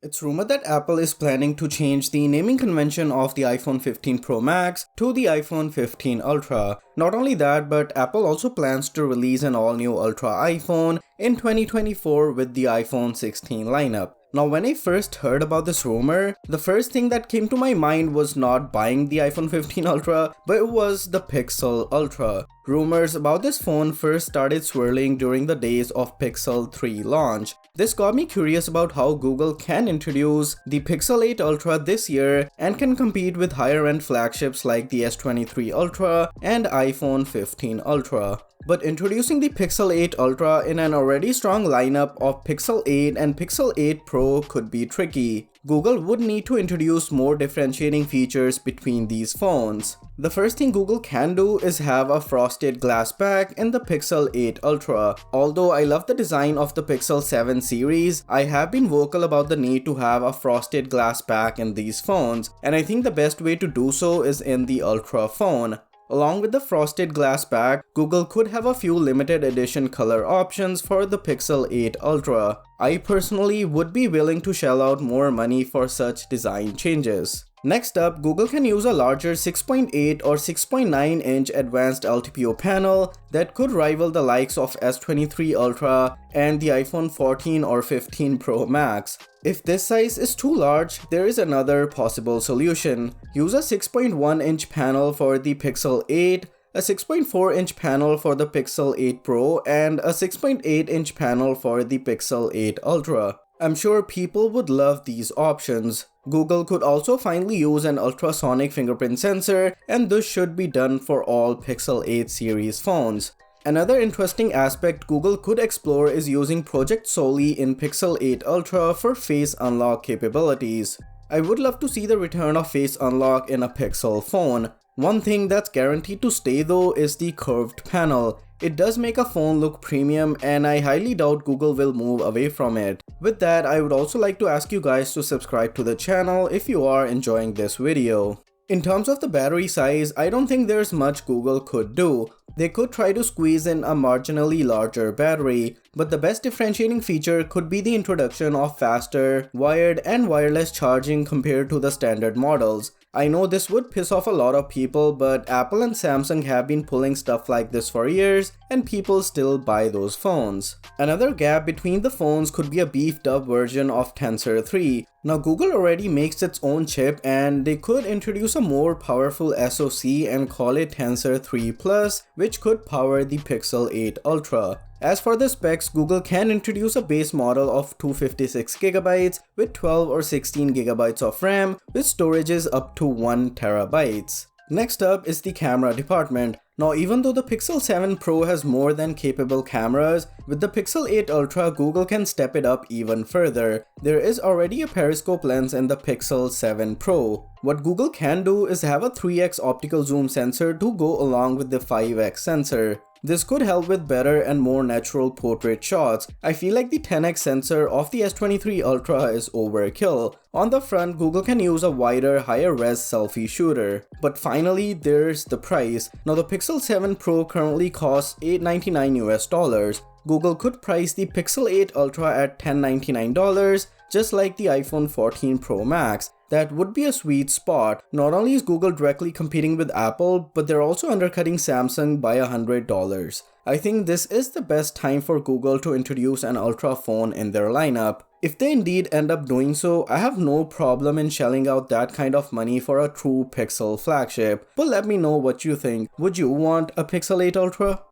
It's rumored that Apple is planning to change the naming convention of the iPhone 15 Pro Max to the iPhone 15 Ultra. Not only that, but Apple also plans to release an all-new Ultra iPhone in 2024 with the iPhone 16 lineup. Now, when I first heard about this rumor, the first thing that came to my mind was not buying the iPhone 15 Ultra, but it was the Pixel Ultra. Rumors about this phone first started swirling during the days of Pixel 3 launch. This got me curious about how Google can introduce the Pixel 8 Ultra this year and can compete with higher-end flagships like the S23 Ultra and iPhone 15 Ultra. But introducing the Pixel 8 Ultra in an already strong lineup of Pixel 8 and Pixel 8 Pro could be tricky. Google would need to introduce more differentiating features between these phones. The first thing Google can do is have a frosted glass back in the Pixel 8 Ultra. Although I love the design of the Pixel 7 series, I have been vocal about the need to have a frosted glass back in these phones, and I think the best way to do so is in the Ultra phone. Along with the frosted glass back, Google could have a few limited edition color options for the Pixel 8 Ultra. I personally would be willing to shell out more money for such design changes. Next up, Google can use a larger 6.8 or 6.9 inch advanced LTPO panel that could rival the likes of S23 Ultra and the iPhone 14 or 15 Pro Max. If this size is too large, there is another possible solution. Use a 6.1 inch panel for the Pixel 8, a 6.4 inch panel for the Pixel 8 Pro, and a 6.8 inch panel for the Pixel 8 Ultra. I'm sure people would love these options. Google could also finally use an ultrasonic fingerprint sensor, and this should be done for all Pixel 8 series phones. Another interesting aspect Google could explore is using Project Soli in Pixel 8 Ultra for face unlock capabilities. I would love to see the return of face unlock in a Pixel phone. One thing that's guaranteed to stay though is the curved panel. It does make a phone look premium, and I highly doubt Google will move away from it. With that, I would also like to ask you guys to subscribe to the channel if you are enjoying this video. In terms of the battery size, I don't think there's much Google could do. They could try to squeeze in a marginally larger battery, but the best differentiating feature could be the introduction of faster, wired and wireless charging compared to the standard models. I know this would piss off a lot of people, but Apple and Samsung have been pulling stuff like this for years, and people still buy those phones. Another gap between the phones could be a beefed up version of Tensor 3. Now Google already makes its own chip, and they could introduce a more powerful SoC and call it Tensor 3 Plus, which could power the Pixel 8 Ultra. As for the specs, Google can introduce a base model of 256GB with 12 or 16GB of RAM with storages up to 1TB. Next up is the camera department. Now, even though the Pixel 7 Pro has more than capable cameras, with the Pixel 8 Ultra, Google can step it up even further. There is already a periscope lens in the Pixel 7 Pro. What Google can do is have a 3x optical zoom sensor to go along with the 5x sensor. This could help with better and more natural portrait shots. I feel like the 10x sensor of the S23 Ultra is overkill. On the front, Google can use a wider, higher res selfie shooter. But finally, there's the price. Now the Pixel 7 Pro currently costs $899 US. Google could price the Pixel 8 Ultra at $1099, just like the iPhone 14 Pro Max. That would be a sweet spot. Not only is Google directly competing with Apple, but they're also undercutting Samsung by $100. I think this is the best time for Google to introduce an Ultra phone in their lineup. If they indeed end up doing so, I have no problem in shelling out that kind of money for a true Pixel flagship. But let me know what you think. Would you want a Pixel 8 Ultra?